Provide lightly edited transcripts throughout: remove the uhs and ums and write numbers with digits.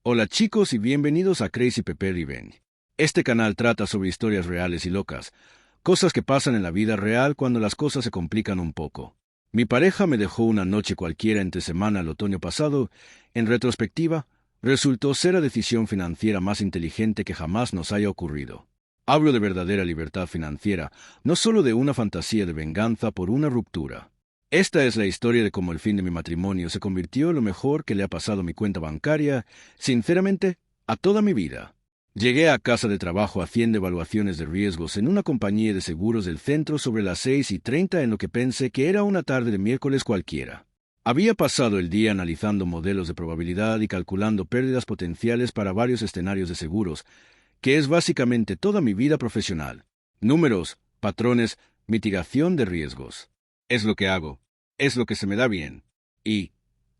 Hola chicos y bienvenidos a Crazy Pepe Revenge. Este canal trata sobre historias reales y locas, cosas que pasan en la vida real cuando las cosas se complican un poco. Mi pareja me dejó una noche cualquiera entre semana el otoño pasado. En retrospectiva, resultó ser la decisión financiera más inteligente que jamás nos haya ocurrido. Hablo de verdadera libertad financiera, no solo de una fantasía de venganza por una ruptura. Esta es la historia de cómo el fin de mi matrimonio se convirtió en lo mejor que le ha pasado a mi cuenta bancaria, sinceramente, a toda mi vida. Llegué a casa de trabajo haciendo evaluaciones de riesgos en una compañía de seguros del centro sobre las 6:30 en lo que pensé que era una tarde de miércoles cualquiera. Había pasado el día analizando modelos de probabilidad y calculando pérdidas potenciales para varios escenarios de seguros, que es básicamente toda mi vida profesional. Números, patrones, mitigación de riesgos. Es lo que hago. Es lo que se me da bien. Y,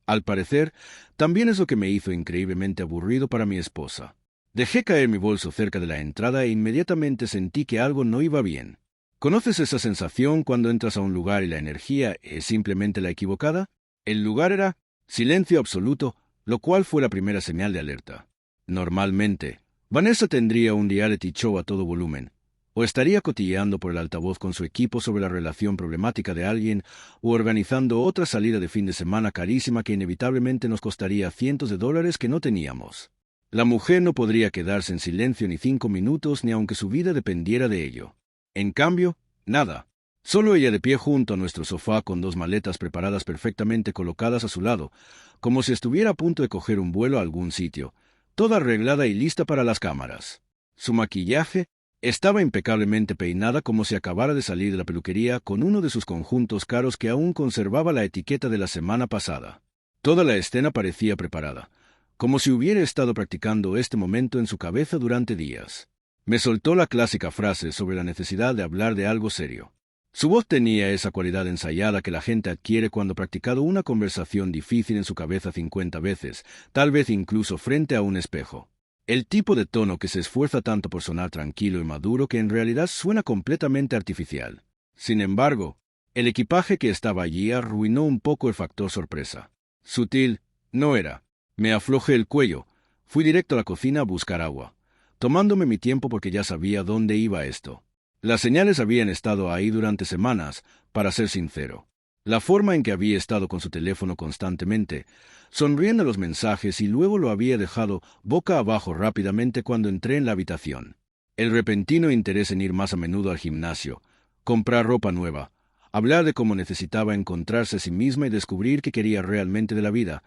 al parecer, también es lo que me hizo increíblemente aburrido para mi esposa. Dejé caer mi bolso cerca de la entrada e inmediatamente sentí que algo no iba bien. ¿Conoces esa sensación cuando entras a un lugar y la energía es simplemente la equivocada? El lugar era silencio absoluto, lo cual fue la primera señal de alerta. Normalmente, Vanessa tendría un reality show a todo volumen, o estaría cotilleando por el altavoz con su equipo sobre la relación problemática de alguien, o organizando otra salida de fin de semana carísima que inevitablemente nos costaría cientos de dólares que no teníamos. La mujer no podría quedarse en silencio ni 5 minutos ni aunque su vida dependiera de ello. En cambio, nada. Solo ella de pie junto a nuestro sofá con 2 maletas preparadas perfectamente colocadas a su lado, como si estuviera a punto de coger un vuelo a algún sitio, toda arreglada y lista para las cámaras. Su maquillaje estaba impecablemente peinada como si acabara de salir de la peluquería con uno de sus conjuntos caros que aún conservaba la etiqueta de la semana pasada. Toda la escena parecía preparada, como si hubiera estado practicando este momento en su cabeza durante días. Me soltó la clásica frase sobre la necesidad de hablar de algo serio. Su voz tenía esa cualidad ensayada que la gente adquiere cuando ha practicado una conversación difícil en su cabeza 50 veces, tal vez incluso frente a un espejo. El tipo de tono que se esfuerza tanto por sonar tranquilo y maduro que en realidad suena completamente artificial. Sin embargo, el equipaje que estaba allí arruinó un poco el factor sorpresa. Sutil, no era. Me aflojé el cuello. Fui directo a la cocina a buscar agua, tomándome mi tiempo porque ya sabía dónde iba esto. Las señales habían estado ahí durante semanas, para ser sincero. La forma en que había estado con su teléfono constantemente, sonriendo a los mensajes y luego lo había dejado boca abajo rápidamente cuando entré en la habitación. El repentino interés en ir más a menudo al gimnasio, comprar ropa nueva, hablar de cómo necesitaba encontrarse a sí misma y descubrir qué quería realmente de la vida.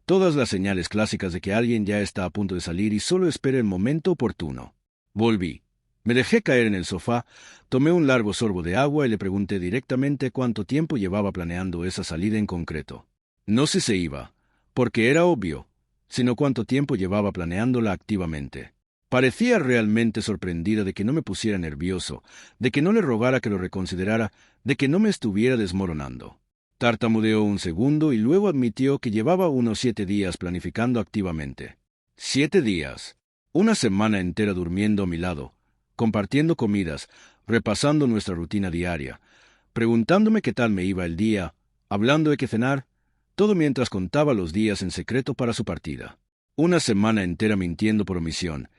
Todas las señales clásicas de que alguien ya está a punto de salir y solo espera el momento oportuno. Volví. Me dejé caer en el sofá, tomé un largo sorbo de agua y le pregunté directamente cuánto tiempo llevaba planeando esa salida en concreto. No si se iba, porque era obvio, sino cuánto tiempo llevaba planeándola activamente. Parecía realmente sorprendida de que no me pusiera nervioso, de que no le rogara que lo reconsiderara, de que no me estuviera desmoronando. Tartamudeó un segundo y luego admitió que llevaba unos 7 días planificando activamente. 7 días. Una semana entera durmiendo a mi lado, compartiendo comidas, repasando nuestra rutina diaria, preguntándome qué tal me iba el día, hablando de qué cenar, todo mientras contaba los días en secreto para su partida. Una semana entera mintiendo por omisión,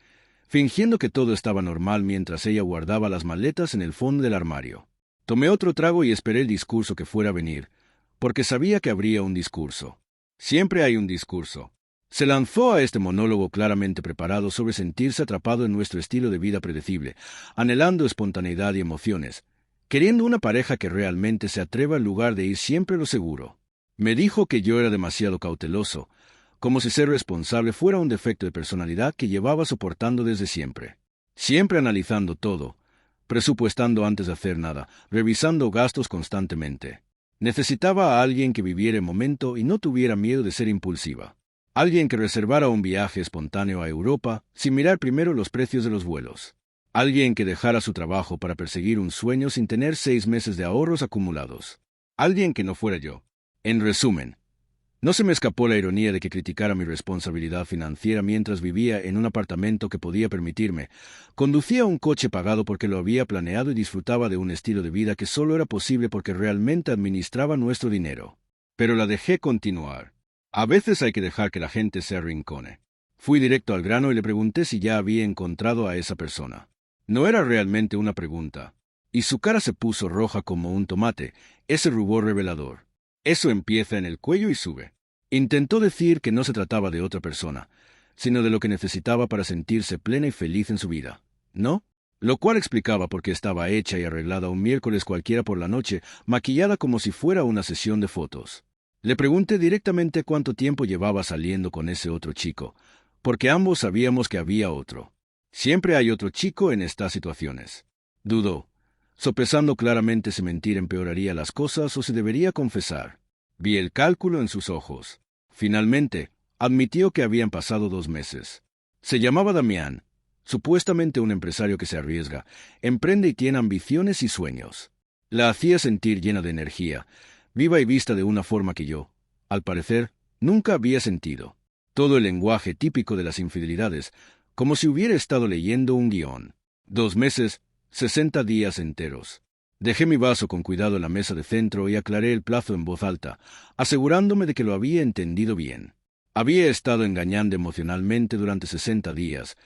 fingiendo que todo estaba normal mientras ella guardaba las maletas en el fondo del armario. Tomé otro trago y esperé el discurso que fuera a venir, porque sabía que habría un discurso. Siempre hay un discurso. Se lanzó a este monólogo claramente preparado sobre sentirse atrapado en nuestro estilo de vida predecible, anhelando espontaneidad y emociones, queriendo una pareja que realmente se atreva en lugar de ir siempre a lo seguro. Me dijo que yo era demasiado cauteloso, como si ser responsable fuera un defecto de personalidad que llevaba soportando desde siempre. Siempre analizando todo, presupuestando antes de hacer nada, revisando gastos constantemente. Necesitaba a alguien que viviera el momento y no tuviera miedo de ser impulsiva. Alguien que reservara un viaje espontáneo a Europa sin mirar primero los precios de los vuelos. Alguien que dejara su trabajo para perseguir un sueño sin tener 6 meses de ahorros acumulados. Alguien que no fuera yo. En resumen, no se me escapó la ironía de que criticara mi responsabilidad financiera mientras vivía en un apartamento que podía permitirme, conducía un coche pagado porque lo había planeado y disfrutaba de un estilo de vida que solo era posible porque realmente administraba nuestro dinero. Pero la dejé continuar. A veces hay que dejar que la gente se arrincone. Fui directo al grano y le pregunté si ya había encontrado a esa persona. No era realmente una pregunta. Y su cara se puso roja como un tomate, ese rubor revelador. Eso empieza en el cuello y sube. Intentó decir que no se trataba de otra persona, sino de lo que necesitaba para sentirse plena y feliz en su vida. ¿No? Lo cual explicaba por qué estaba hecha y arreglada un miércoles cualquiera por la noche, maquillada como si fuera una sesión de fotos. Le pregunté directamente cuánto tiempo llevaba saliendo con ese otro chico, porque ambos sabíamos que había otro. Siempre hay otro chico en estas situaciones. Dudó, sopesando claramente si mentir empeoraría las cosas o si debería confesar. Vi el cálculo en sus ojos. Finalmente, admitió que habían pasado 2 meses. Se llamaba Damián, supuestamente un empresario que se arriesga, emprende y tiene ambiciones y sueños. La hacía sentir llena de energía, viva y vista de una forma que yo, al parecer, nunca había sentido. Todo el lenguaje típico de las infidelidades, como si hubiera estado leyendo un guión. 2 meses, 60 días enteros. Dejé mi vaso con cuidado en la mesa de centro y aclaré el plazo en voz alta, asegurándome de que lo había entendido bien. Había estado engañando emocionalmente durante 60 días,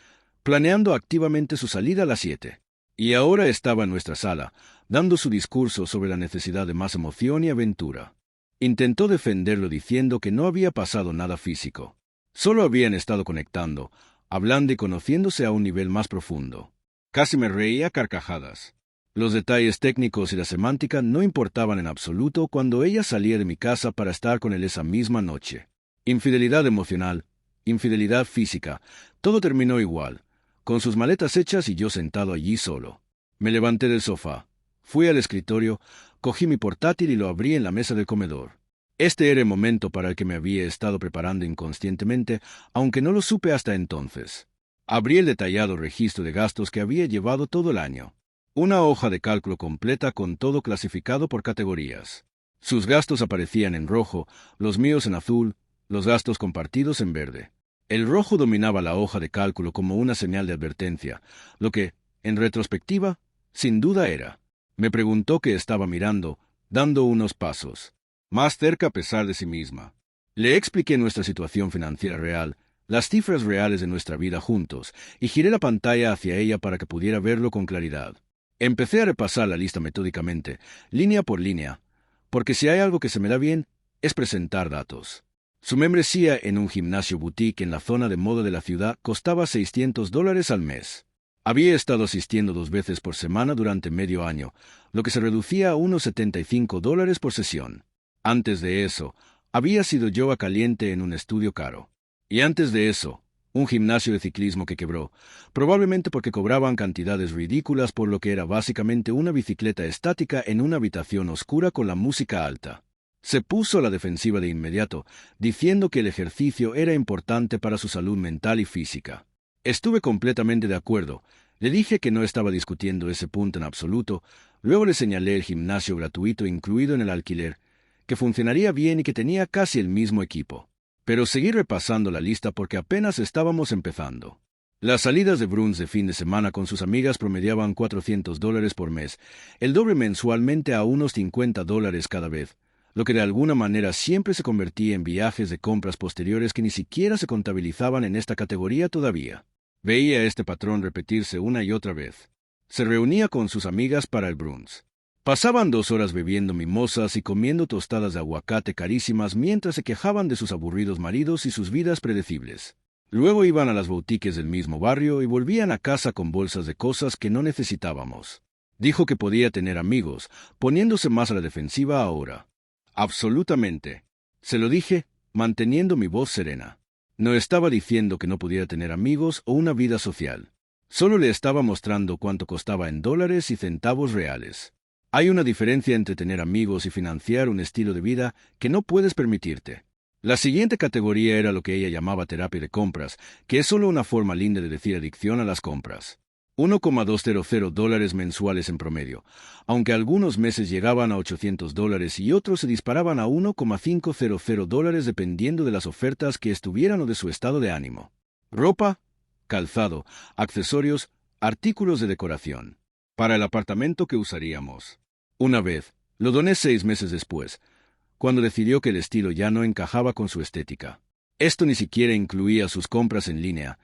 planeando activamente su salida a las 7. Y ahora estaba en nuestra sala, dando su discurso sobre la necesidad de más emoción y aventura. Intentó defenderlo diciendo que no había pasado nada físico. Solo habían estado conectando, hablando y conociéndose a un nivel más profundo. Casi me reía a carcajadas. Los detalles técnicos y la semántica no importaban en absoluto cuando ella salía de mi casa para estar con él esa misma noche. Infidelidad emocional, infidelidad física, todo terminó igual, con sus maletas hechas y yo sentado allí solo. Me levanté del sofá, fui al escritorio, cogí mi portátil y lo abrí en la mesa del comedor. Este era el momento para el que me había estado preparando inconscientemente, aunque no lo supe hasta entonces. Abrí el detallado registro de gastos que había llevado todo el año. Una hoja de cálculo completa con todo clasificado por categorías. Sus gastos aparecían en rojo, los míos en azul, los gastos compartidos en verde. El rojo dominaba la hoja de cálculo como una señal de advertencia, lo que, en retrospectiva, sin duda era. Me preguntó qué estaba mirando, dando unos pasos más cerca a pesar de sí misma. Le expliqué nuestra situación financiera real, las cifras reales de nuestra vida juntos, y giré la pantalla hacia ella para que pudiera verlo con claridad. Empecé a repasar la lista metódicamente, línea por línea, porque si hay algo que se me da bien, es presentar datos. Su membresía en un gimnasio boutique en la zona de moda de la ciudad costaba $600 al mes. Había estado asistiendo 2 veces por semana durante medio año, lo que se reducía a unos $75 por sesión. Antes de eso, había sido yoga caliente en un estudio caro. Y antes de eso, un gimnasio de ciclismo que quebró, probablemente porque cobraban cantidades ridículas por lo que era básicamente una bicicleta estática en una habitación oscura con la música alta. Se puso a la defensiva de inmediato, diciendo que el ejercicio era importante para su salud mental y física. Estuve completamente de acuerdo. Le dije que no estaba discutiendo ese punto en absoluto, luego le señalé el gimnasio gratuito incluido en el alquiler, que funcionaría bien y que tenía casi el mismo equipo. Pero seguí repasando la lista porque apenas estábamos empezando. Las salidas de Bruns de fin de semana con sus amigas promediaban $400 por mes, el doble mensualmente a unos $50 cada vez, lo que de alguna manera siempre se convertía en viajes de compras posteriores que ni siquiera se contabilizaban en esta categoría todavía. Veía este patrón repetirse una y otra vez. Se reunía con sus amigas para el Bruns. Pasaban 2 horas bebiendo mimosas y comiendo tostadas de aguacate carísimas mientras se quejaban de sus aburridos maridos y sus vidas predecibles. Luego iban a las boutiques del mismo barrio y volvían a casa con bolsas de cosas que no necesitábamos. Dijo que podía tener amigos, poniéndose más a la defensiva ahora. Absolutamente. Se lo dije, manteniendo mi voz serena. No estaba diciendo que no pudiera tener amigos o una vida social. Solo le estaba mostrando cuánto costaba en dólares y centavos reales. Hay una diferencia entre tener amigos y financiar un estilo de vida que no puedes permitirte. La siguiente categoría era lo que ella llamaba terapia de compras, que es solo una forma linda de decir adicción a las compras. $1,200 mensuales en promedio, aunque algunos meses llegaban a $800 y otros se disparaban a $1,500 dependiendo de las ofertas que estuvieran o de su estado de ánimo. Ropa, calzado, accesorios, artículos de decoración. Para el apartamento que usaríamos. Una vez, lo doné 6 meses después, cuando decidió que el estilo ya no encajaba con su estética. Esto ni siquiera incluía sus compras en línea,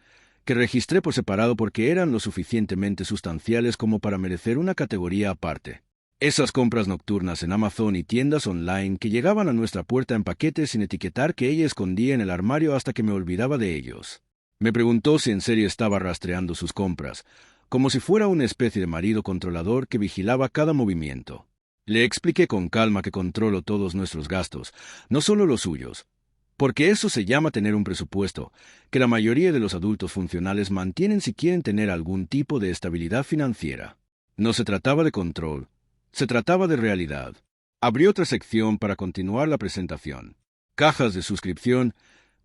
que registré por separado porque eran lo suficientemente sustanciales como para merecer una categoría aparte. Esas compras nocturnas en Amazon y tiendas online que llegaban a nuestra puerta en paquetes sin etiquetar que ella escondía en el armario hasta que me olvidaba de ellos. Me preguntó si en serio estaba rastreando sus compras, como si fuera una especie de marido controlador que vigilaba cada movimiento. Le expliqué con calma que controlo todos nuestros gastos, no solo los suyos, porque eso se llama tener un presupuesto, que la mayoría de los adultos funcionales mantienen si quieren tener algún tipo de estabilidad financiera. No se trataba de control, se trataba de realidad. Abrí otra sección para continuar la presentación. Cajas de suscripción,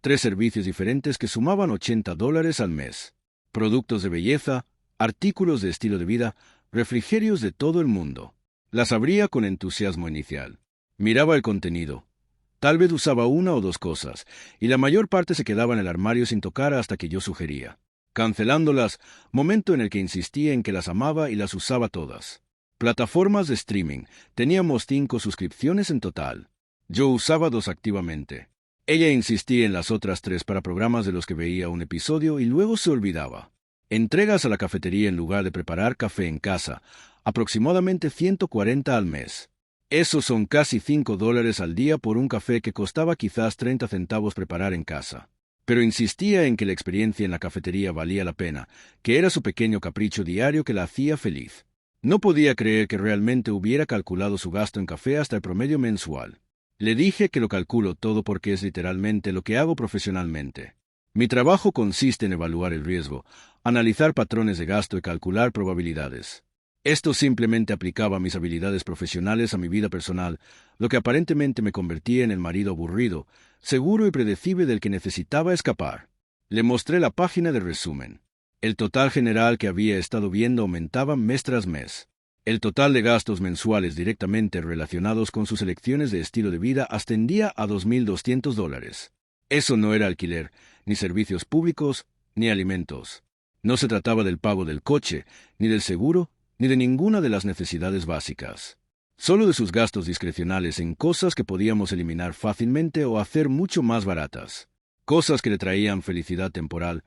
3 servicios diferentes que sumaban $80 al mes. Productos de belleza, artículos de estilo de vida, refrigerios de todo el mundo. Las abría con entusiasmo inicial. Miraba el contenido. Tal vez usaba una o dos cosas, y la mayor parte se quedaba en el armario sin tocar hasta que yo sugería. Cancelándolas, momento en el que insistía en que las amaba y las usaba todas. Plataformas de streaming. Teníamos 5 suscripciones en total. Yo usaba 2 activamente. Ella insistía en las otras 3 para programas de los que veía un episodio y luego se olvidaba. Entregas a la cafetería en lugar de preparar café en casa, aproximadamente 140 al mes. Esos son casi $5 al día por un café que costaba quizás 30 centavos preparar en casa. Pero insistía en que la experiencia en la cafetería valía la pena, que era su pequeño capricho diario que la hacía feliz. No podía creer que realmente hubiera calculado su gasto en café hasta el promedio mensual. Le dije que lo calculo todo porque es literalmente lo que hago profesionalmente. Mi trabajo consiste en evaluar el riesgo, analizar patrones de gasto y calcular probabilidades. Esto simplemente aplicaba mis habilidades profesionales a mi vida personal, lo que aparentemente me convertía en el marido aburrido, seguro y predecible del que necesitaba escapar. Le mostré la página de resumen. El total general que había estado viendo aumentaba mes tras mes. El total de gastos mensuales directamente relacionados con sus elecciones de estilo de vida ascendía a $2,200. Eso no era alquiler, ni servicios públicos, ni alimentos. No se trataba del pago del coche, ni del seguro, ni de ninguna de las necesidades básicas. Solo de sus gastos discrecionales en cosas que podíamos eliminar fácilmente o hacer mucho más baratas. Cosas que le traían felicidad temporal,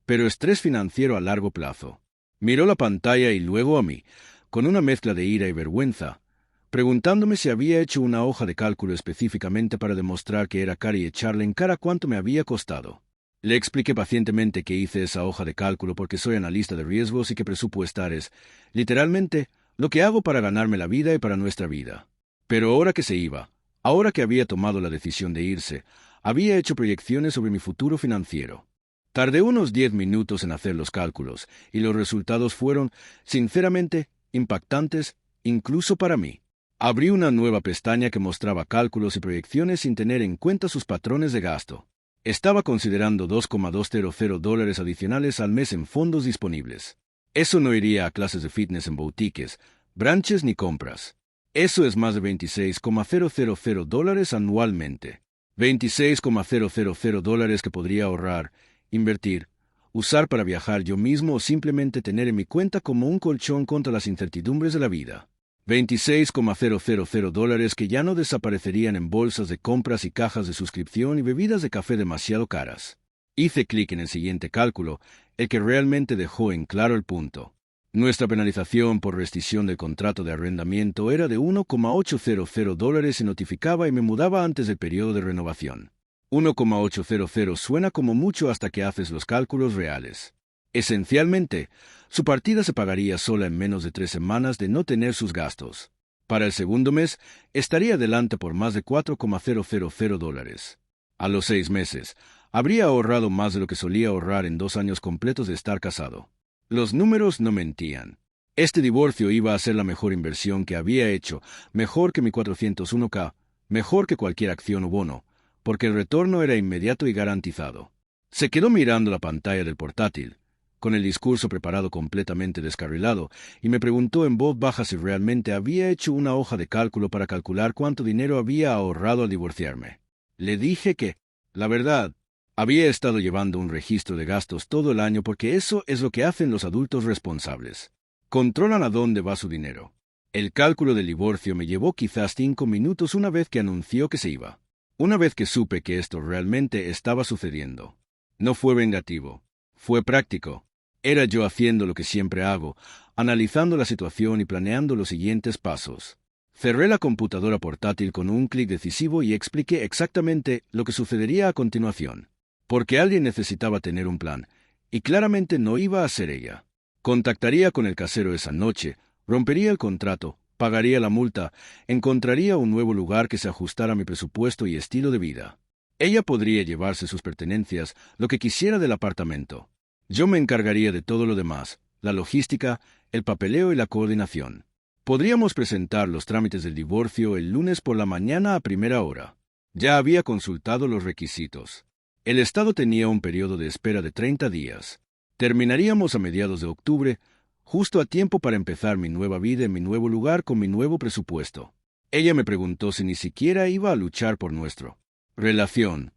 pero estrés financiero a largo plazo. Miró la pantalla y luego a mí, con una mezcla de ira y vergüenza, preguntándome si había hecho una hoja de cálculo específicamente para demostrar que era cara y echarle en cara cuánto me había costado. Le expliqué pacientemente que hice esa hoja de cálculo porque soy analista de riesgos y que presupuestar es, literalmente, lo que hago para ganarme la vida y para nuestra vida. Pero ahora que se iba, ahora que había tomado la decisión de irse, había hecho proyecciones sobre mi futuro financiero. Tardé unos 10 minutos en hacer los cálculos, y los resultados fueron, sinceramente, impactantes, incluso para mí. Abrí una nueva pestaña que mostraba cálculos y proyecciones sin tener en cuenta sus patrones de gasto. Estaba considerando $2,200 adicionales al mes en fondos disponibles. Eso no iría a clases de fitness en boutiques, branches ni compras. Eso es más de $26,000 anualmente. $26,000 que podría ahorrar, invertir, usar para viajar yo mismo o simplemente tener en mi cuenta como un colchón contra las incertidumbres de la vida. $26,000 que ya no desaparecerían en bolsas de compras y cajas de suscripción y bebidas de café demasiado caras. Hice clic en el siguiente cálculo, el que realmente dejó en claro el punto. Nuestra penalización por rescisión del contrato de arrendamiento era de $1,800 y notificaba y me mudaba antes del periodo de renovación. 1,800 suena como mucho hasta que haces los cálculos reales. Esencialmente, su partida se pagaría sola en menos de 3 semanas de no tener sus gastos. Para el segundo mes, estaría adelante por más de $4,000. A los 6 meses, habría ahorrado más de lo que solía ahorrar en 2 años completos de estar casado. Los números no mentían. Este divorcio iba a ser la mejor inversión que había hecho, mejor que mi 401k, mejor que cualquier acción o bono, porque el retorno era inmediato y garantizado. Se quedó mirando la pantalla del portátil, con el discurso preparado completamente descarrilado, y me preguntó en voz baja si realmente había hecho una hoja de cálculo para calcular cuánto dinero había ahorrado al divorciarme. Le dije que, la verdad, había estado llevando un registro de gastos todo el año porque eso es lo que hacen los adultos responsables. Controlan a dónde va su dinero. El cálculo del divorcio me llevó quizás 5 minutos una vez que anunció que se iba. Una vez que supe que esto realmente estaba sucediendo, no fue vengativo, fue práctico. Era yo haciendo lo que siempre hago, analizando la situación y planeando los siguientes pasos. Cerré la computadora portátil con un clic decisivo y expliqué exactamente lo que sucedería a continuación. Porque alguien necesitaba tener un plan, y claramente no iba a ser ella. Contactaría con el casero esa noche, rompería el contrato, pagaría la multa, encontraría un nuevo lugar que se ajustara a mi presupuesto y estilo de vida. Ella podría llevarse sus pertenencias, lo que quisiera del apartamento. Yo me encargaría de todo lo demás, la logística, el papeleo y la coordinación. Podríamos presentar los trámites del divorcio el lunes por la mañana a primera hora. Ya había consultado los requisitos. El Estado tenía un periodo de espera de 30 días. Terminaríamos a mediados de octubre, justo a tiempo para empezar mi nueva vida en mi nuevo lugar con mi nuevo presupuesto. Ella me preguntó si ni siquiera iba a luchar por nuestra relación,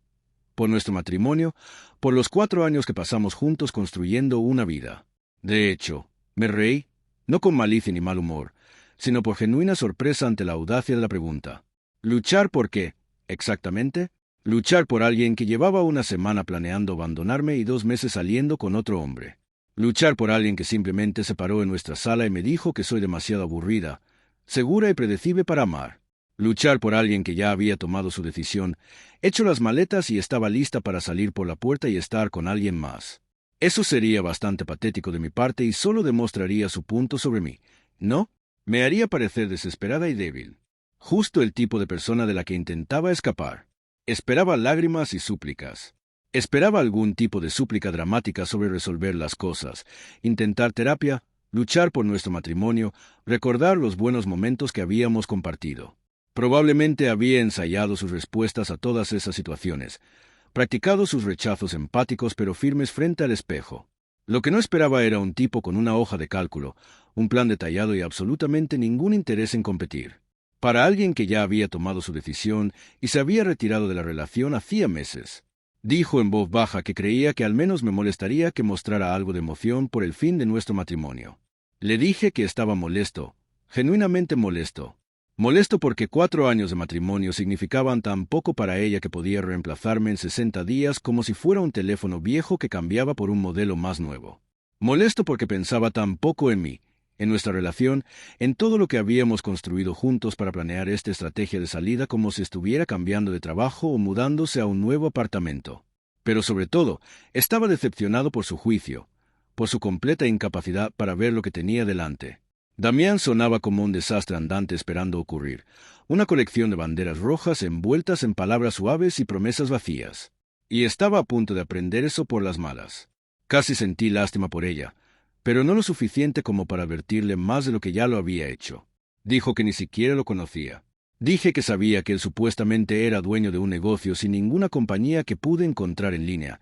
por nuestro matrimonio, por los 4 años que pasamos juntos construyendo una vida. De hecho, me reí, no con malicia ni mal humor, sino por genuina sorpresa ante la audacia de la pregunta. ¿Luchar por qué, exactamente? Luchar por alguien que llevaba una semana planeando abandonarme y 2 meses saliendo con otro hombre. Luchar por alguien que simplemente se paró en nuestra sala y me dijo que soy demasiado aburrida, segura y predecible para amar. Luchar por alguien que ya había tomado su decisión, hecho las maletas y estaba lista para salir por la puerta y estar con alguien más. Eso sería bastante patético de mi parte y solo demostraría su punto sobre mí, ¿no? Me haría parecer desesperada y débil. Justo el tipo de persona de la que intentaba escapar. Esperaba lágrimas y súplicas. Esperaba algún tipo de súplica dramática sobre resolver las cosas, intentar terapia, luchar por nuestro matrimonio, recordar los buenos momentos que habíamos compartido. Probablemente había ensayado sus respuestas a todas esas situaciones, practicado sus rechazos empáticos pero firmes frente al espejo. Lo que no esperaba era un tipo con una hoja de cálculo, un plan detallado y absolutamente ningún interés en competir. Para alguien que ya había tomado su decisión y se había retirado de la relación hacía meses. Dijo en voz baja que creía que al menos me molestaría que mostrara algo de emoción por el fin de nuestro matrimonio. Le dije que estaba molesto, genuinamente molesto. Molesto porque 4 años de matrimonio significaban tan poco para ella que podía reemplazarme en 60 días como si fuera un teléfono viejo que cambiaba por un modelo más nuevo. Molesto porque pensaba tan poco en mí, en nuestra relación, en todo lo que habíamos construido juntos para planear esta estrategia de salida como si estuviera cambiando de trabajo o mudándose a un nuevo apartamento. Pero sobre todo, estaba decepcionado por su juicio, por su completa incapacidad para ver lo que tenía delante. Damián sonaba como un desastre andante esperando ocurrir, una colección de banderas rojas envueltas en palabras suaves y promesas vacías. Y estaba a punto de aprender eso por las malas. Casi sentí lástima por ella, pero no lo suficiente como para advertirle más de lo que ya lo había hecho. Dijo que ni siquiera lo conocía. Dije que sabía que él supuestamente era dueño de un negocio sin ninguna compañía que pude encontrar en línea,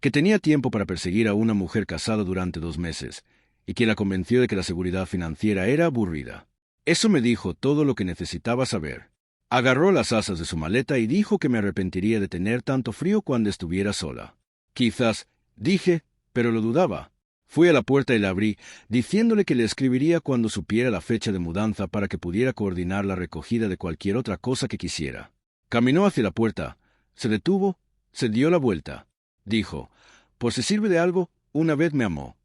que tenía tiempo para perseguir a una mujer casada durante 2 meses, y que la convenció de que la seguridad financiera era aburrida. Eso me dijo todo lo que necesitaba saber. Agarró las asas de su maleta y dijo que me arrepentiría de tener tanto frío cuando estuviera sola. Quizás, dije, pero lo dudaba. Fui a la puerta y la abrí, diciéndole que le escribiría cuando supiera la fecha de mudanza para que pudiera coordinar la recogida de cualquier otra cosa que quisiera. Caminó hacia la puerta, se detuvo, se dio la vuelta. Dijo, por si sirve de algo, una vez me amó.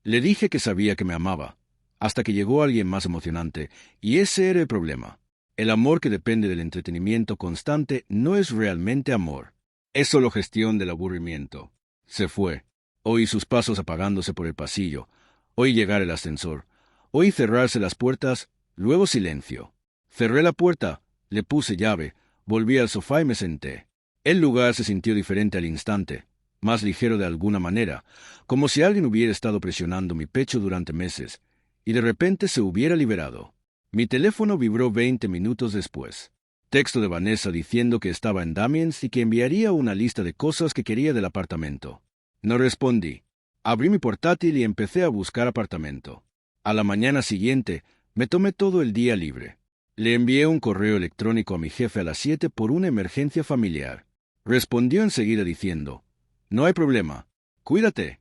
Le dije que sabía que me amaba, hasta que llegó alguien más emocionante, y ese era el problema. El amor que depende del entretenimiento constante no es realmente amor. Es solo gestión del aburrimiento. Se fue. Oí sus pasos apagándose por el pasillo. Oí llegar el ascensor. Oí cerrarse las puertas, luego silencio. Cerré la puerta, le puse llave, volví al sofá y me senté. El lugar se sintió diferente al instante, más ligero de alguna manera, como si alguien hubiera estado presionando mi pecho durante meses, y de repente se hubiera liberado. Mi teléfono vibró 20 minutos después. Texto de Vanessa diciendo que estaba en Damien's y que enviaría una lista de cosas que quería del apartamento. No respondí. Abrí mi portátil y empecé a buscar apartamento. A la mañana siguiente, me tomé todo el día libre. Le envié un correo electrónico a mi jefe a las 7 por una emergencia familiar. Respondió enseguida diciendo, no hay problema. Cuídate.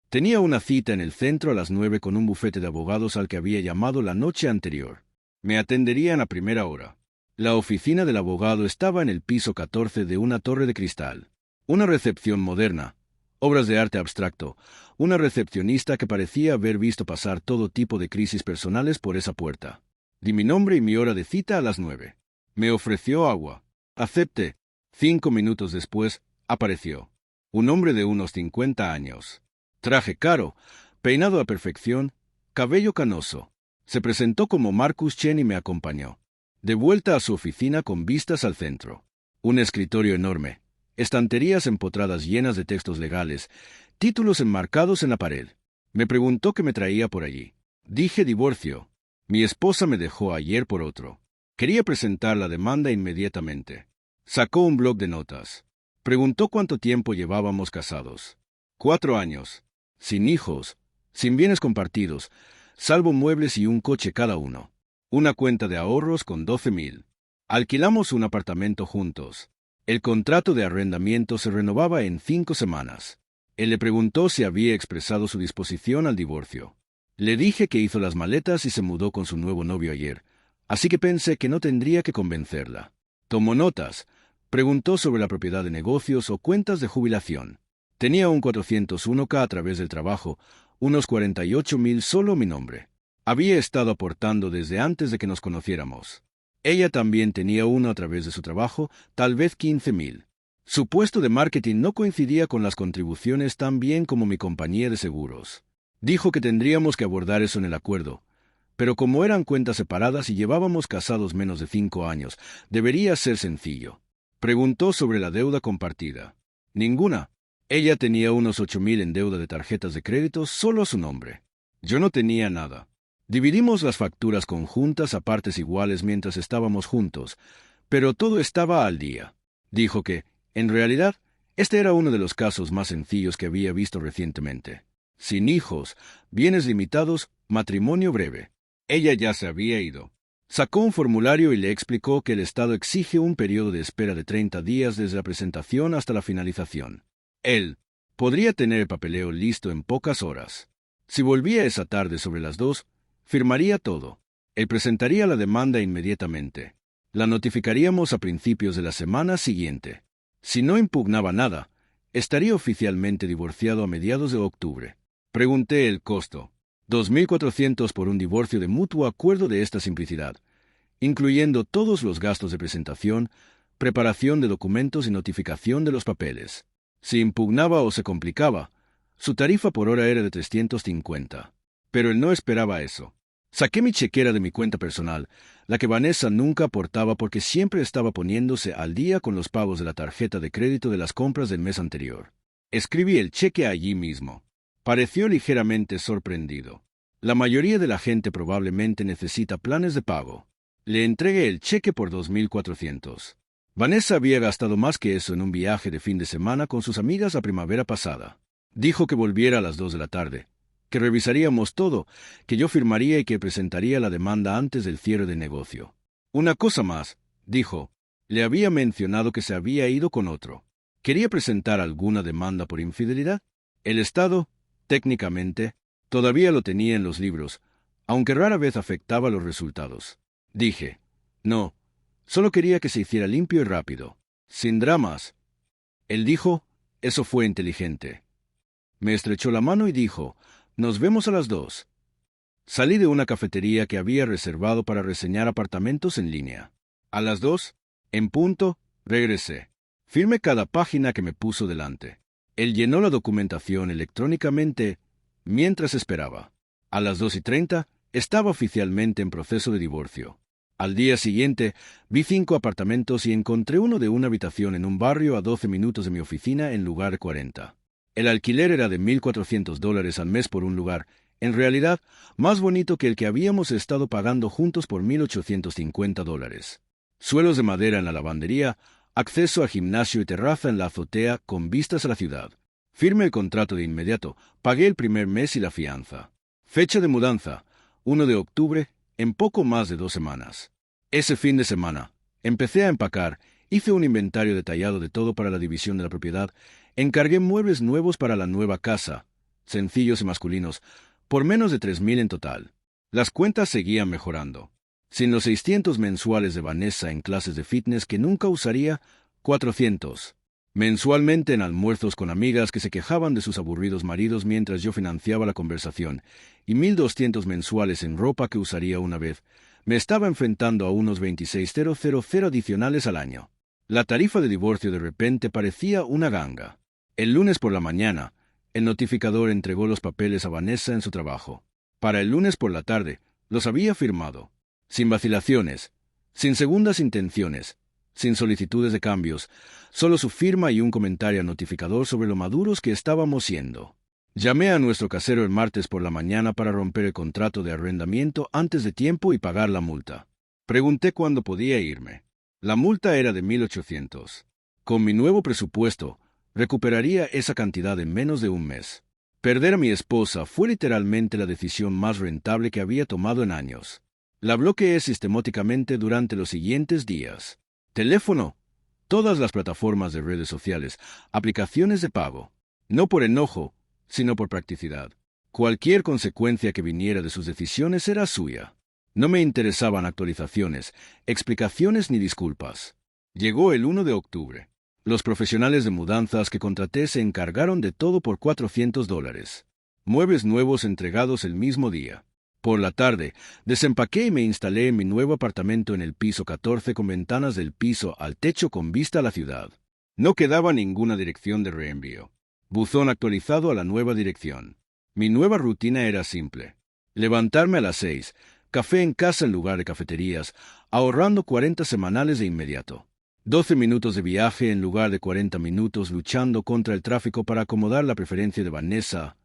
Tenía una cita en el centro a las 9 con un bufete de abogados al que había llamado la noche anterior. Me atenderían a primera hora. La oficina del abogado estaba en el piso 14 de una torre de cristal. Una recepción moderna, obras de arte abstracto, una recepcionista que parecía haber visto pasar todo tipo de crisis personales por esa puerta. Di mi nombre y mi hora de cita a las 9. Me ofreció agua. Acepté. 5 minutos después, apareció. Un hombre de unos 50 años. Traje caro, peinado a perfección, cabello canoso. Se presentó como Marcus Chen y me acompañó. De vuelta a su oficina con vistas al centro. Un escritorio enorme, estanterías empotradas llenas de textos legales, títulos enmarcados en la pared. Me preguntó qué me traía por allí. Dije divorcio. Mi esposa me dejó ayer por otro. Quería presentar la demanda inmediatamente. Sacó un bloc de notas. Preguntó cuánto tiempo llevábamos casados. 4 años. Sin hijos, sin bienes compartidos, salvo muebles y un coche cada uno. Una cuenta de ahorros con 12,000. Alquilamos un apartamento juntos. El contrato de arrendamiento se renovaba en 5 semanas. Él le preguntó si había expresado su disposición al divorcio. Le dije que hizo las maletas y se mudó con su nuevo novio ayer, así que pensé que no tendría que convencerla. Tomó notas. Preguntó sobre la propiedad de negocios o cuentas de jubilación. Tenía un 401k a través del trabajo, unos 48,000 solo mi nombre. Había estado aportando desde antes de que nos conociéramos. Ella también tenía uno a través de su trabajo, tal vez 15,000. Su puesto de marketing no coincidía con las contribuciones tan bien como mi compañía de seguros. Dijo que tendríamos que abordar eso en el acuerdo, pero como eran cuentas separadas y llevábamos casados menos de 5 años, debería ser sencillo. Preguntó sobre la deuda compartida. Ninguna. Ella tenía unos 8,000 en deuda de tarjetas de crédito solo a su nombre. Yo no tenía nada. Dividimos las facturas conjuntas a partes iguales mientras estábamos juntos, pero todo estaba al día. Dijo que, en realidad, este era uno de los casos más sencillos que había visto recientemente. Sin hijos, bienes limitados, matrimonio breve. Ella ya se había ido. Sacó un formulario y le explicó que el Estado exige un periodo de espera de 30 días desde la presentación hasta la finalización. Él podría tener el papeleo listo en pocas horas. Si volvía esa tarde sobre las 2, firmaría todo. Él presentaría la demanda inmediatamente. La notificaríamos a principios de la semana siguiente. Si no impugnaba nada, estaría oficialmente divorciado a mediados de octubre. Pregunté el costo. 2,400 por un divorcio de mutuo acuerdo de esta simplicidad, incluyendo todos los gastos de presentación, preparación de documentos y notificación de los papeles. Si impugnaba o se complicaba, su tarifa por hora era de 350. Pero él no esperaba eso. Saqué mi chequera de mi cuenta personal, la que Vanessa nunca aportaba porque siempre estaba poniéndose al día con los pagos de la tarjeta de crédito de las compras del mes anterior. Escribí el cheque allí mismo. Pareció ligeramente sorprendido. La mayoría de la gente probablemente necesita planes de pago. Le entregué el cheque por 2,400. Vanessa había gastado más que eso en un viaje de fin de semana con sus amigas la primavera pasada. Dijo que volviera a las 2 de la tarde, que revisaríamos todo, que yo firmaría y que presentaría la demanda antes del cierre del negocio. Una cosa más, dijo, le había mencionado que se había ido con otro. ¿Quería presentar alguna demanda por infidelidad? El Estado, técnicamente, todavía lo tenía en los libros, aunque rara vez afectaba los resultados. Dije, no, solo quería que se hiciera limpio y rápido, sin dramas. Él dijo, eso fue inteligente. Me estrechó la mano y dijo, nos vemos a las 2. Salí de una cafetería que había reservado para reseñar apartamentos en línea. A las 2, en punto, regresé. Firmé cada página que me puso delante. Él llenó la documentación electrónicamente mientras esperaba. A las 2:30 estaba oficialmente en proceso de divorcio. Al día siguiente, vi 5 apartamentos y encontré uno de una habitación en un barrio a 12 minutos de mi oficina en lugar de 40. El alquiler era de $1,400 al mes por un lugar, en realidad, más bonito que el que habíamos estado pagando juntos por $1,850. Suelos de madera en la lavandería, acceso a gimnasio y terraza en la azotea con vistas a la ciudad. Firmé el contrato de inmediato, pagué el primer mes y la fianza. Fecha de mudanza, 1 de octubre, en poco más de 2 semanas. Ese fin de semana, empecé a empacar, hice un inventario detallado de todo para la división de la propiedad, encargué muebles nuevos para la nueva casa, sencillos y masculinos, por menos de 3,000 en total. Las cuentas seguían mejorando. Sin los 600 mensuales de Vanessa en clases de fitness que nunca usaría, 400 mensualmente en almuerzos con amigas que se quejaban de sus aburridos maridos mientras yo financiaba la conversación, y 1.200 mensuales en ropa que usaría una vez, me estaba enfrentando a unos 26.000 adicionales al año. La tarifa de divorcio de repente parecía una ganga. El lunes por la mañana, el notificador entregó los papeles a Vanessa en su trabajo. Para el lunes por la tarde, los había firmado. Sin vacilaciones, sin segundas intenciones, sin solicitudes de cambios, solo su firma y un comentario al notificador sobre lo maduros que estábamos siendo. Llamé a nuestro casero el martes por la mañana para romper el contrato de arrendamiento antes de tiempo y pagar la multa. Pregunté cuándo podía irme. La multa era de 1.800. Con mi nuevo presupuesto, recuperaría esa cantidad en menos de un mes. Perder a mi esposa fue literalmente la decisión más rentable que había tomado en años. La bloqueé sistemáticamente durante los siguientes días. Teléfono, todas las plataformas de redes sociales, aplicaciones de pago. No por enojo, sino por practicidad. Cualquier consecuencia que viniera de sus decisiones era suya. No me interesaban actualizaciones, explicaciones ni disculpas. Llegó el 1 de octubre. Los profesionales de mudanzas que contraté se encargaron de todo por $400. Muebles nuevos entregados el mismo día. Por la tarde, desempaqué y me instalé en mi nuevo apartamento en el piso 14 con ventanas del piso al techo con vista a la ciudad. No quedaba ninguna dirección de reenvío. Buzón actualizado a la nueva dirección. Mi nueva rutina era simple. Levantarme a las 6, café en casa en lugar de cafeterías, ahorrando 40 semanales de inmediato. 12 minutos de viaje en lugar de 40 minutos luchando contra el tráfico para acomodar la preferencia de Vanessa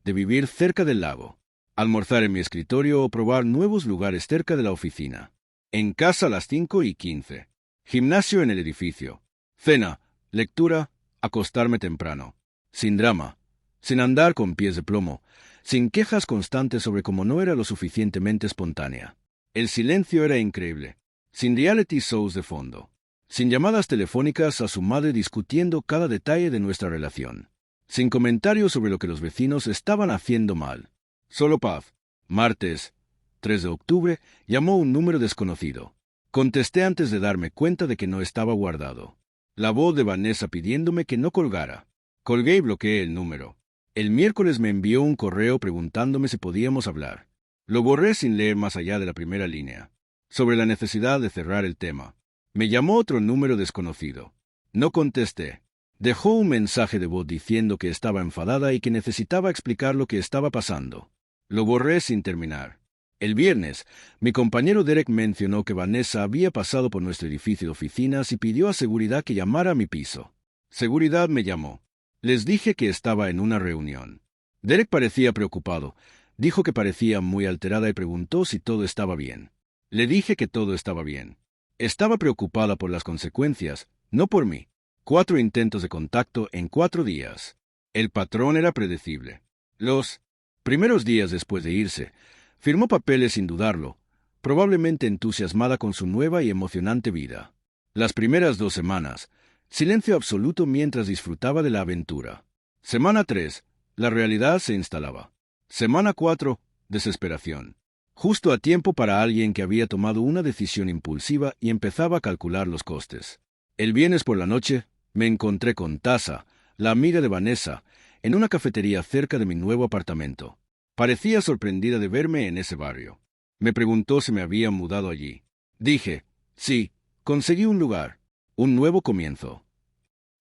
de vivir cerca del lago. Almorzar en mi escritorio o probar nuevos lugares cerca de la oficina. En casa a las 5:15. Gimnasio en el edificio. Cena, lectura, acostarme temprano. Sin drama, sin andar con pies de plomo, sin quejas constantes sobre cómo no era lo suficientemente espontánea. El silencio era increíble. Sin reality shows de fondo. Sin llamadas telefónicas a su madre discutiendo cada detalle de nuestra relación. Sin comentarios sobre lo que los vecinos estaban haciendo mal. Solo paz. Martes, 3 de octubre, llamó un número desconocido. Contesté antes de darme cuenta de que no estaba guardado. La voz de Vanessa pidiéndome que no colgara. Colgué y bloqueé el número. El miércoles me envió un correo preguntándome si podíamos hablar. Lo borré sin leer más allá de la primera línea. Sobre la necesidad de cerrar el tema. Me llamó otro número desconocido. No contesté. Dejó un mensaje de voz diciendo que estaba enfadada y que necesitaba explicar lo que estaba pasando. Lo borré sin terminar. El viernes, mi compañero Derek mencionó que Vanessa había pasado por nuestro edificio de oficinas y pidió a seguridad que llamara a mi piso. Seguridad me llamó. Les dije que estaba en una reunión. Derek parecía preocupado. Dijo que parecía muy alterada y preguntó si todo estaba bien. Le dije que todo estaba bien. Estaba preocupada por las consecuencias, no por mí. 4 intentos de contacto en 4 días. El patrón era predecible. Los primeros días después de irse, firmó papeles sin dudarlo, probablemente entusiasmada con su nueva y emocionante vida. Las primeras 2 semanas, silencio absoluto mientras disfrutaba de la aventura. Semana 3, la realidad se instalaba. Semana 4, desesperación. Justo a tiempo para alguien que había tomado una decisión impulsiva y empezaba a calcular los costes. El viernes por la noche, me encontré con Tasa, la amiga de Vanessa, en una cafetería cerca de mi nuevo apartamento. Parecía sorprendida de verme en ese barrio. Me preguntó si me había mudado allí. Dije, sí, conseguí un lugar, un nuevo comienzo.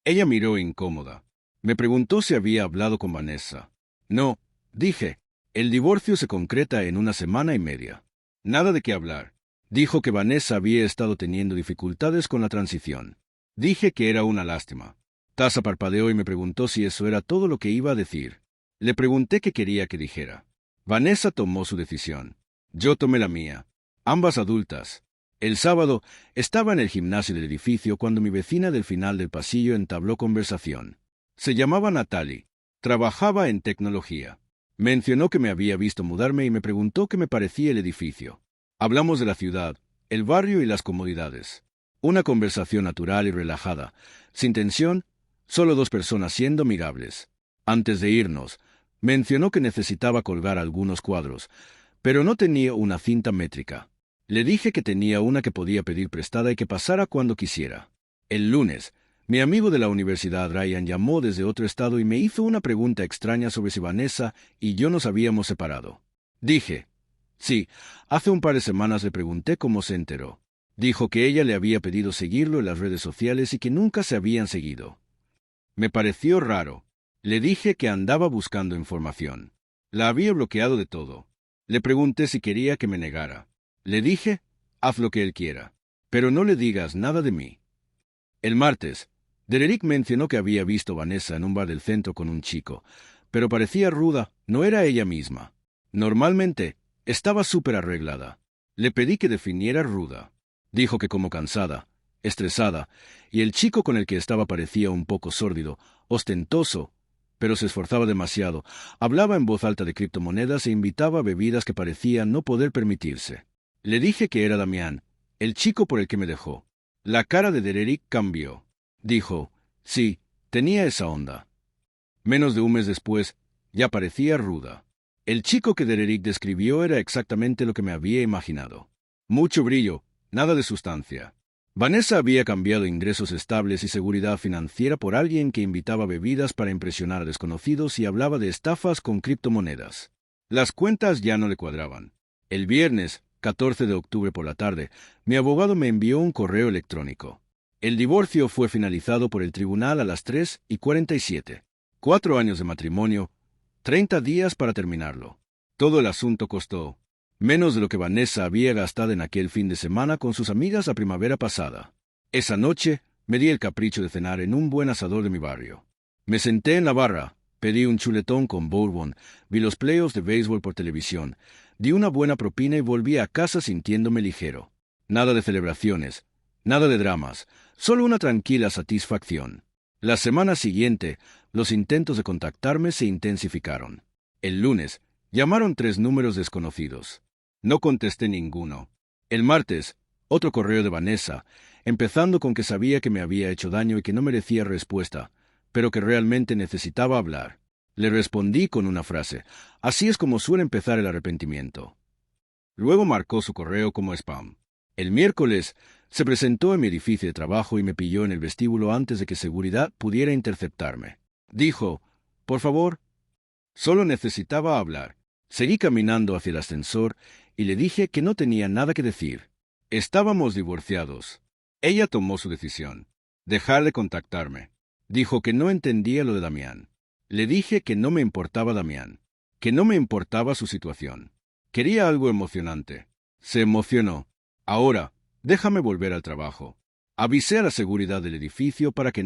Ella miró incómoda. Me preguntó si había hablado con Vanessa. No, dije, el divorcio se concreta en 1 semana y media. Nada de qué hablar. Dijo que Vanessa había estado teniendo dificultades con la transición. Dije que era una lástima. Tasa parpadeó y me preguntó si eso era todo lo que iba a decir. Le pregunté qué quería que dijera. Vanessa tomó su decisión. Yo tomé la mía. Ambas adultas. El sábado estaba en el gimnasio del edificio cuando mi vecina del final del pasillo entabló conversación. Se llamaba Natalie. Trabajaba en tecnología. Mencionó que me había visto mudarme y me preguntó qué me parecía el edificio. Hablamos de la ciudad, el barrio y las comodidades. Una conversación natural y relajada, sin tensión, solo 2 personas siendo amigables. Antes de irnos, mencionó que necesitaba colgar algunos cuadros, pero no tenía una cinta métrica. Le dije que tenía una que podía pedir prestada y que pasara cuando quisiera. El lunes, mi amigo de la universidad Ryan llamó desde otro estado y me hizo una pregunta extraña sobre si Vanessa y yo nos habíamos separado. Dije, sí, hace un par de semanas le pregunté cómo se enteró. Dijo que ella le había pedido seguirlo en las redes sociales y que nunca se habían seguido. Me pareció raro. Le dije que andaba buscando información. La había bloqueado de todo. Le pregunté si quería que me negara. Le dije, haz lo que él quiera, pero no le digas nada de mí. El martes, Derek mencionó que había visto a Vanessa en un bar del centro con un chico, pero parecía ruda, no era ella misma. Normalmente, estaba súper arreglada. Le pedí que definiera ruda. Dijo que como cansada, estresada, y el chico con el que estaba parecía un poco sórdido, ostentoso, pero se esforzaba demasiado, hablaba en voz alta de criptomonedas e invitaba a bebidas que parecían no poder permitirse. Le dije que era Damián, el chico por el que me dejó. La cara de Derek cambió. Dijo, sí, tenía esa onda. Menos de un mes después, ya parecía ruda. El chico que Derek describió era exactamente lo que me había imaginado. Mucho brillo, nada de sustancia. Vanessa había cambiado ingresos estables y seguridad financiera por alguien que invitaba bebidas para impresionar a desconocidos y hablaba de estafas con criptomonedas. Las cuentas ya no le cuadraban. El viernes, 14 de octubre por la tarde, mi abogado me envió un correo electrónico. El divorcio fue finalizado por el tribunal a las 3:47. 4 años de matrimonio, 30 días para terminarlo. Todo el asunto costó menos de lo que Vanessa había gastado en aquel fin de semana con sus amigas la primavera pasada. Esa noche me di el capricho de cenar en un buen asador de mi barrio. Me senté en la barra, pedí un chuletón con bourbon, vi los playoffs de béisbol por televisión, di una buena propina y volví a casa sintiéndome ligero. Nada de celebraciones, nada de dramas, solo una tranquila satisfacción. La semana siguiente, los intentos de contactarme se intensificaron. El lunes, llamaron 3 números desconocidos. No contesté ninguno. El martes, otro correo de Vanessa, empezando con que sabía que me había hecho daño y que no merecía respuesta, pero que realmente necesitaba hablar. Le respondí con una frase, así es como suele empezar el arrepentimiento. Luego marcó su correo como spam. El miércoles, se presentó en mi edificio de trabajo y me pilló en el vestíbulo antes de que seguridad pudiera interceptarme. Dijo, por favor. Solo necesitaba hablar. Seguí caminando hacia el ascensor y le dije que no tenía nada que decir. Estábamos divorciados. Ella tomó su decisión. Dejar de contactarme. Dijo que no entendía lo de Damián. Le dije que no me importaba Damián, que no me importaba su situación. Quería algo emocionante. Se emocionó. Ahora, déjame volver al trabajo. Avisé a la seguridad del edificio para que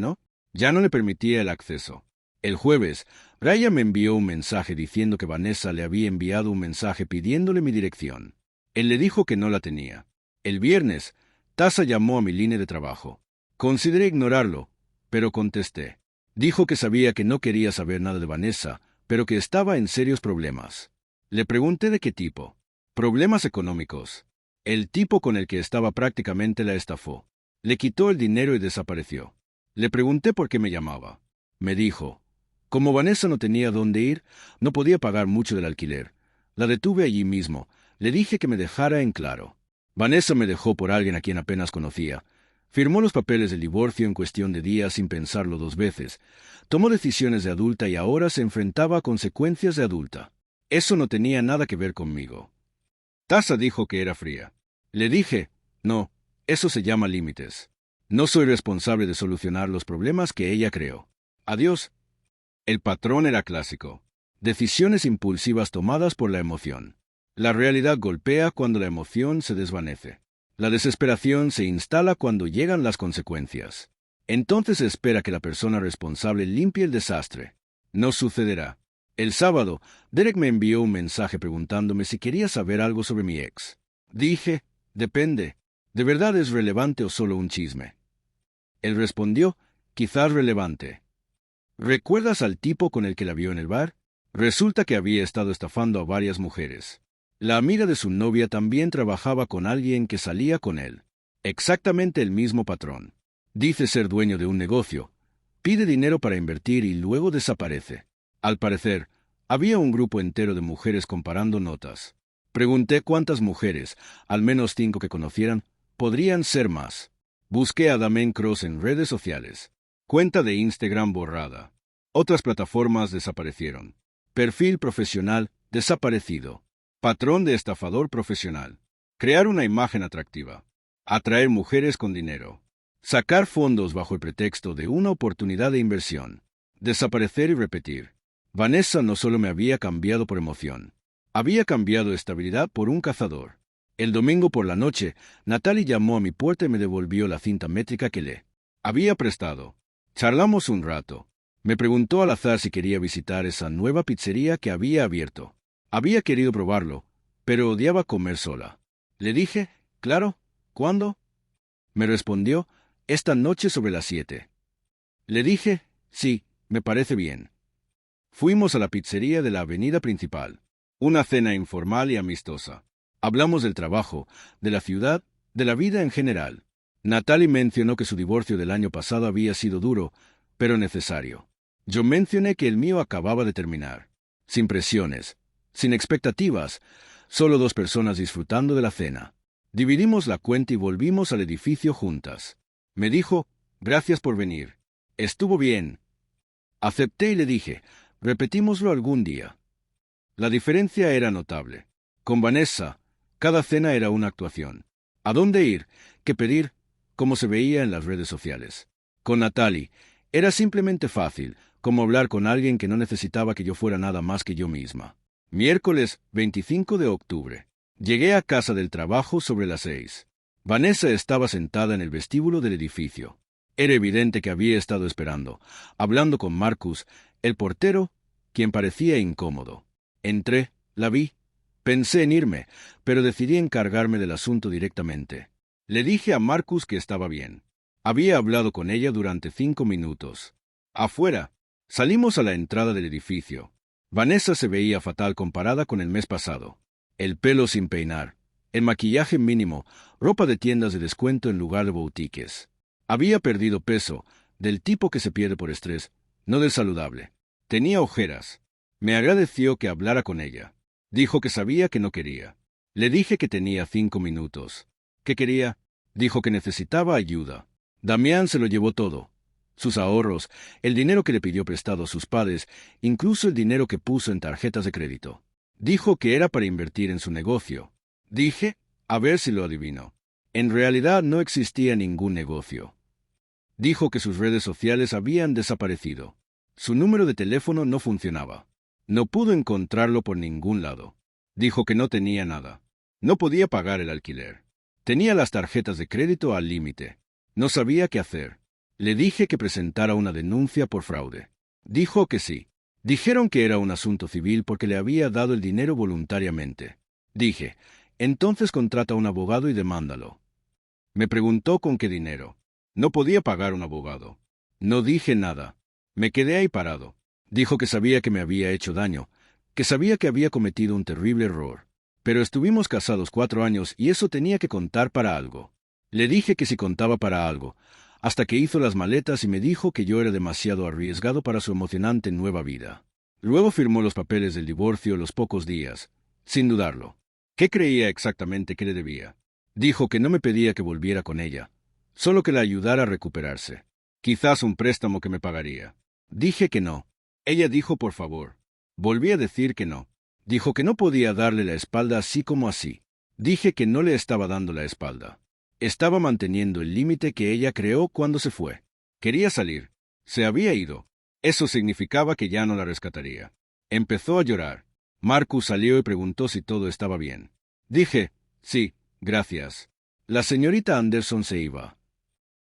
ya no le permitía el acceso. El jueves, Ryan me envió un mensaje diciendo que Vanessa le había enviado un mensaje pidiéndole mi dirección. Él le dijo que no la tenía. El viernes, Tasa llamó a mi línea de trabajo. Consideré ignorarlo, pero contesté. Dijo que sabía que no quería saber nada de Vanessa, pero que estaba en serios problemas. Le pregunté de qué tipo. Problemas económicos. El tipo con el que estaba prácticamente la estafó. Le quitó el dinero y desapareció. Le pregunté por qué me llamaba. Me dijo, como Vanessa no tenía dónde ir, no podía pagar mucho del alquiler. La detuve allí mismo. Le dije que me dejara en claro. Vanessa me dejó por alguien a quien apenas conocía. Firmó los papeles del divorcio en cuestión de días sin pensarlo 2 veces. Tomó decisiones de adulta y ahora se enfrentaba a consecuencias de adulta. Eso no tenía nada que ver conmigo. Tasa dijo que era fría. Le dije, no, eso se llama límites. No soy responsable de solucionar los problemas que ella creó. Adiós. El patrón era clásico. Decisiones impulsivas tomadas por la emoción. La realidad golpea cuando la emoción se desvanece. La desesperación se instala cuando llegan las consecuencias. Entonces espera que la persona responsable limpie el desastre. No sucederá. El sábado, Derek me envió un mensaje preguntándome si quería saber algo sobre mi ex. Dije, depende. ¿De verdad es relevante o solo un chisme? Él respondió, quizás relevante. ¿Recuerdas al tipo con el que la vio en el bar? Resulta que había estado estafando a varias mujeres. La amiga de su novia también trabajaba con alguien que salía con él. Exactamente el mismo patrón. Dice ser dueño de un negocio. Pide dinero para invertir y luego desaparece. Al parecer, había un grupo entero de mujeres comparando notas. Pregunté cuántas mujeres, al menos 5 que conocieran, podrían ser más. Busqué a Damian Cross en redes sociales. Cuenta de Instagram borrada. Otras plataformas desaparecieron. Perfil profesional desaparecido. Patrón de estafador profesional. Crear una imagen atractiva. Atraer mujeres con dinero. Sacar fondos bajo el pretexto de una oportunidad de inversión. Desaparecer y repetir. Vanessa no solo me había cambiado por emoción. Había cambiado estabilidad por un cazador. El domingo por la noche, Natalie llamó a mi puerta y me devolvió la cinta métrica que le había prestado. Charlamos un rato. Me preguntó al azar si quería visitar esa nueva pizzería que había abierto. Había querido probarlo, pero odiaba comer sola. Le dije, claro, ¿cuándo? Me respondió, esta noche sobre las 7. Le dije, sí, me parece bien. Fuimos a la pizzería de la avenida principal. Una cena informal y amistosa. Hablamos del trabajo, de la ciudad, de la vida en general. Natalie mencionó que su divorcio del año pasado había sido duro, pero necesario. Yo mencioné que el mío acababa de terminar. Sin presiones, sin expectativas, solo 2 personas disfrutando de la cena. Dividimos la cuenta y volvimos al edificio juntas. Me dijo, gracias por venir. Estuvo bien. Acepté y le dije, repetímoslo algún día. La diferencia era notable. Con Vanessa, cada cena era una actuación. ¿A dónde ir? ¿Qué pedir? Como se veía en las redes sociales. Con Natalie, era simplemente fácil, como hablar con alguien que no necesitaba que yo fuera nada más que yo misma. Miércoles 25 de octubre. Llegué a casa del trabajo sobre las 6. Vanessa estaba sentada en el vestíbulo del edificio. Era evidente que había estado esperando, hablando con Marcus, el portero, quien parecía incómodo. Entré, la vi. Pensé en irme, pero decidí encargarme del asunto directamente. Le dije a Marcus que estaba bien. Había hablado con ella durante 5 minutos. Afuera, salimos a la entrada del edificio. Vanessa se veía fatal comparada con el mes pasado. El pelo sin peinar, el maquillaje mínimo, ropa de tiendas de descuento en lugar de boutiques. Había perdido peso, del tipo que se pierde por estrés, no del saludable. Tenía ojeras. Me agradeció que hablara con ella. Dijo que sabía que no quería. Le dije que tenía 5 minutos. ¿Qué quería? Dijo que necesitaba ayuda. Damián se lo llevó todo. Sus ahorros, el dinero que le pidió prestado a sus padres, incluso el dinero que puso en tarjetas de crédito. Dijo que era para invertir en su negocio. Dije, a ver si lo adivino. En realidad no existía ningún negocio. Dijo que sus redes sociales habían desaparecido. Su número de teléfono no funcionaba. No pudo encontrarlo por ningún lado. Dijo que no tenía nada. No podía pagar el alquiler. Tenía las tarjetas de crédito al límite. No sabía qué hacer. Le dije que presentara una denuncia por fraude. Dijo que sí. Dijeron que era un asunto civil porque le había dado el dinero voluntariamente. Dije, entonces contrata a un abogado y demándalo. Me preguntó con qué dinero. No podía pagar un abogado. No dije nada. Me quedé ahí parado. Dijo que sabía que me había hecho daño, que sabía que había cometido un terrible error. Pero estuvimos casados 4 años y eso tenía que contar para algo. Le dije que si contaba para algo, hasta que hizo las maletas y me dijo que yo era demasiado arriesgado para su emocionante nueva vida. Luego firmó los papeles del divorcio los pocos días, sin dudarlo. ¿Qué creía exactamente que le debía? Dijo que no me pedía que volviera con ella, solo que la ayudara a recuperarse. Quizás un préstamo que me pagaría. Dije que no. Ella dijo por favor. Volví a decir que no. Dijo que no podía darle la espalda así como así. Dije que no le estaba dando la espalda. Estaba manteniendo el límite que ella creó cuando se fue. Quería salir. Se había ido. Eso significaba que ya no la rescataría. Empezó a llorar. Marcus salió y preguntó si todo estaba bien. Dije, sí, gracias. La señorita Anderson se iba.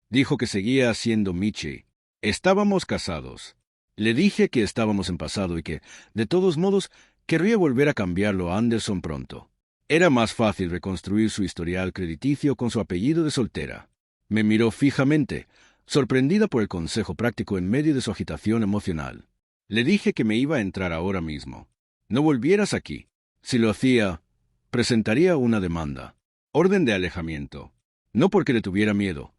Dijo que seguía siendo Michi. Estábamos casados. Le dije que estábamos en pasado y que, de todos modos, querría volver a cambiarlo a Anderson pronto. Era más fácil reconstruir su historial crediticio con su apellido de soltera. Me miró fijamente, sorprendida por el consejo práctico en medio de su agitación emocional. Le dije que me iba a entrar ahora mismo. No volvieras aquí. Si lo hacía, presentaría una demanda. Orden de alejamiento. No porque le tuviera miedo,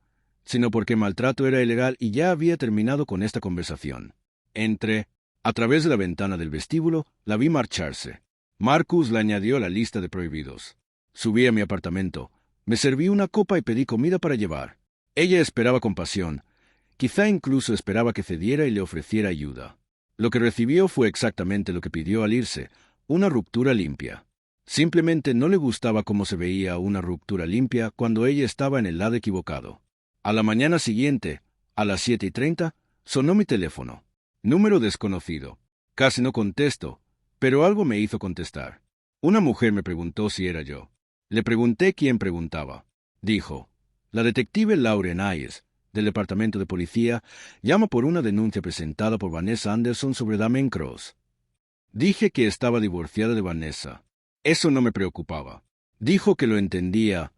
sino porque maltrato era ilegal y ya había terminado con esta conversación. Entré. A través de la ventana del vestíbulo, la vi marcharse. Marcus la añadió a la lista de prohibidos. Subí a mi apartamento, me serví una copa y pedí comida para llevar. Ella esperaba compasión, quizá incluso esperaba que cediera y le ofreciera ayuda. Lo que recibió fue exactamente lo que pidió al irse, una ruptura limpia. Simplemente no le gustaba cómo se veía una ruptura limpia cuando ella estaba en el lado equivocado. A la mañana siguiente, a las 7:30, sonó mi teléfono. Número desconocido. Casi no contesto, pero algo me hizo contestar. Una mujer me preguntó si era yo. Le pregunté quién preguntaba. Dijo, la detective Lauren Ayes, del Departamento de Policía, llama por una denuncia presentada por Vanessa Anderson sobre Damian Cross. Dije que estaba divorciada de Vanessa. Eso no me preocupaba. Dijo que lo entendía,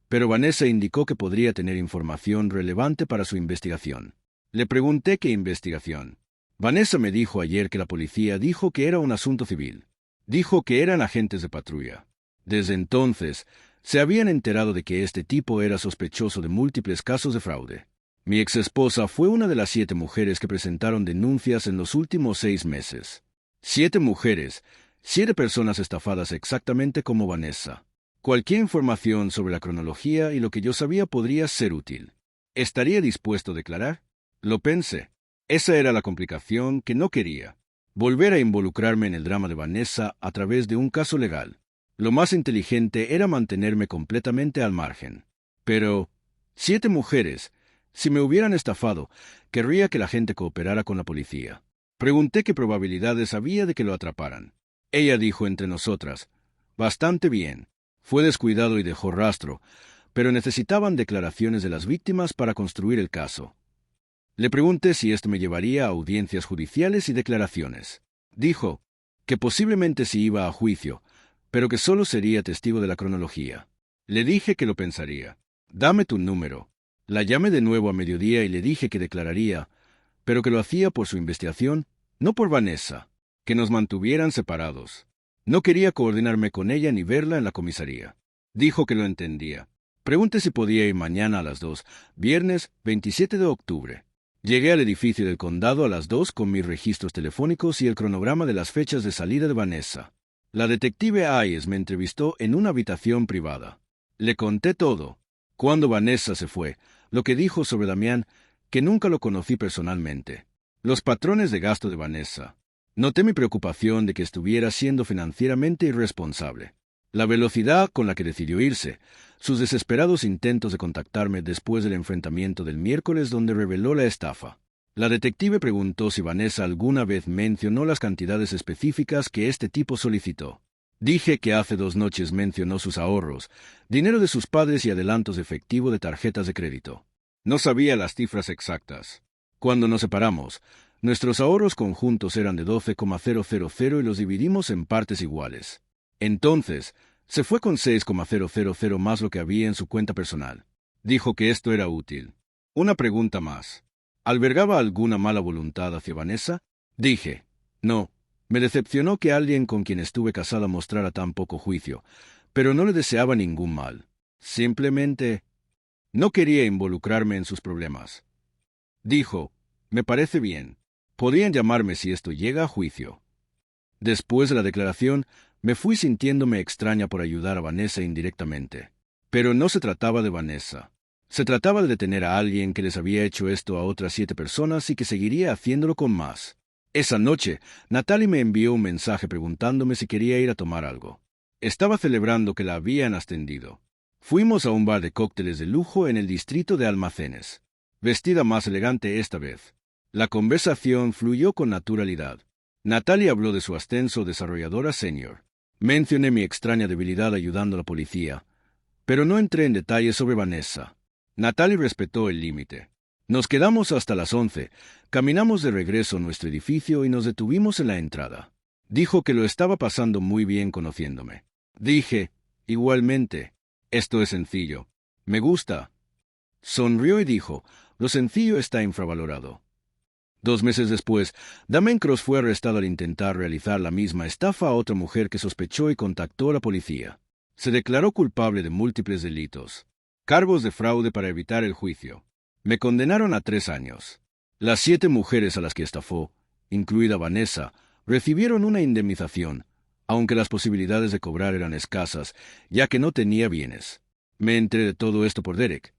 pero Vanessa indicó que podría tener información relevante para su investigación. Le pregunté qué investigación. Vanessa me dijo ayer que la policía dijo que era un asunto civil. Dijo que eran agentes de patrulla. Desde entonces, se habían enterado de que este tipo era sospechoso de múltiples casos de fraude. Mi exesposa fue una de las 7 mujeres que presentaron denuncias en los últimos 6 meses. 7 mujeres, 7 personas estafadas exactamente como Vanessa. Cualquier información sobre la cronología y lo que yo sabía podría ser útil. ¿Estaría dispuesto a declarar? Lo pensé. Esa era la complicación que no quería. Volver a involucrarme en el drama de Vanessa a través de un caso legal. Lo más inteligente era mantenerme completamente al margen. Pero, 7 mujeres, si me hubieran estafado, querría que la gente cooperara con la policía. Pregunté qué probabilidades había de que lo atraparan. Ella dijo entre nosotras, bastante bien. Fue descuidado y dejó rastro, pero necesitaban declaraciones de las víctimas para construir el caso. Le pregunté si esto me llevaría a audiencias judiciales y declaraciones. Dijo que posiblemente sí iba a juicio, pero que solo sería testigo de la cronología. Le dije que lo pensaría. Dame tu número. La llamé de nuevo a mediodía y le dije que declararía, pero que lo hacía por su investigación, no por Vanessa, que nos mantuvieran separados. No quería coordinarme con ella ni verla en la comisaría. Dijo que lo entendía. Pregunté si podía ir mañana a las 2, viernes 27 de octubre. Llegué al edificio del condado a las 2 con mis registros telefónicos y el cronograma de las fechas de salida de Vanessa. La detective Ayes me entrevistó en una habitación privada. Le conté todo. Cuando Vanessa se fue, lo que dijo sobre Damián, que nunca lo conocí personalmente. Los patrones de gasto de Vanessa. Noté mi preocupación de que estuviera siendo financieramente irresponsable. La velocidad con la que decidió irse, sus desesperados intentos de contactarme después del enfrentamiento del miércoles donde reveló la estafa. La detective preguntó si Vanessa alguna vez mencionó las cantidades específicas que este tipo solicitó. Dije que hace 2 noches mencionó sus ahorros, dinero de sus padres y adelantos de efectivo de tarjetas de crédito. No sabía las cifras exactas. Cuando nos separamos, nuestros ahorros conjuntos eran de 12,000 y los dividimos en partes iguales. Entonces, se fue con 6,000 más lo que había en su cuenta personal. Dijo que esto era útil. Una pregunta más. ¿Albergaba alguna mala voluntad hacia Vanessa? Dije, no. Me decepcionó que alguien con quien estuve casada mostrara tan poco juicio, pero no le deseaba ningún mal. Simplemente no quería involucrarme en sus problemas. Dijo, me parece bien. Podrían llamarme si esto llega a juicio. Después de la declaración, me fui sintiéndome extraña por ayudar a Vanessa indirectamente. Pero no se trataba de Vanessa. Se trataba de detener a alguien que les había hecho esto a otras 7 personas y que seguiría haciéndolo con más. Esa noche, Natalie me envió un mensaje preguntándome si quería ir a tomar algo. Estaba celebrando que la habían ascendido. Fuimos a un bar de cócteles de lujo en el distrito de Almacenes. Vestida más elegante esta vez. La conversación fluyó con naturalidad. Natalie habló de su ascenso desarrolladora senior. Mencioné mi extraña debilidad ayudando a la policía, pero no entré en detalles sobre Vanessa. Natalie respetó el límite. Nos quedamos hasta las 11, caminamos de regreso a nuestro edificio y nos detuvimos en la entrada. Dijo que lo estaba pasando muy bien conociéndome. Dije, igualmente, esto es sencillo. Me gusta. Sonrió y dijo, lo sencillo está infravalorado. 2 meses después, Damian Cross fue arrestado al intentar realizar la misma estafa a otra mujer que sospechó y contactó a la policía. Se declaró culpable de múltiples delitos. Cargos de fraude para evitar el juicio. Me condenaron a 3 años. Las 7 mujeres a las que estafó, incluida Vanessa, recibieron una indemnización, aunque las posibilidades de cobrar eran escasas, ya que no tenía bienes. Me enteré de todo esto por Derek,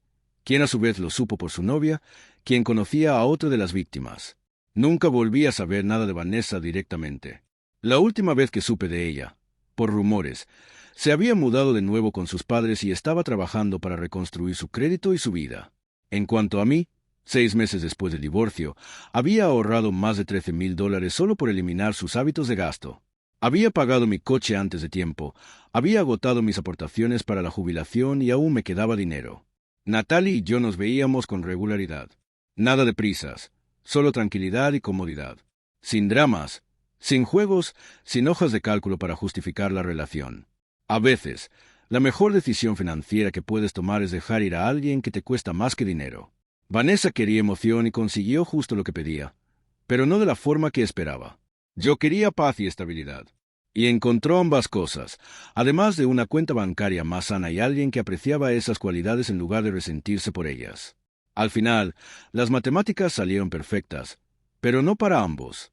quien a su vez lo supo por su novia, quien conocía a otra de las víctimas. Nunca volví a saber nada de Vanessa directamente. La última vez que supe de ella, por rumores, se había mudado de nuevo con sus padres y estaba trabajando para reconstruir su crédito y su vida. En cuanto a mí, 6 meses después del divorcio, había ahorrado más de $13,000 solo por eliminar sus hábitos de gasto. Había pagado mi coche antes de tiempo, había agotado mis aportaciones para la jubilación y aún me quedaba dinero. Natalie y yo nos veíamos con regularidad. Nada de prisas, solo tranquilidad y comodidad. Sin dramas, sin juegos, sin hojas de cálculo para justificar la relación. A veces, la mejor decisión financiera que puedes tomar es dejar ir a alguien que te cuesta más que dinero. Vanessa quería emoción y consiguió justo lo que pedía, pero no de la forma que esperaba. Yo quería paz y estabilidad. Y encontró ambas cosas, además de una cuenta bancaria más sana y alguien que apreciaba esas cualidades en lugar de resentirse por ellas. Al final, las matemáticas salieron perfectas, pero no para ambos.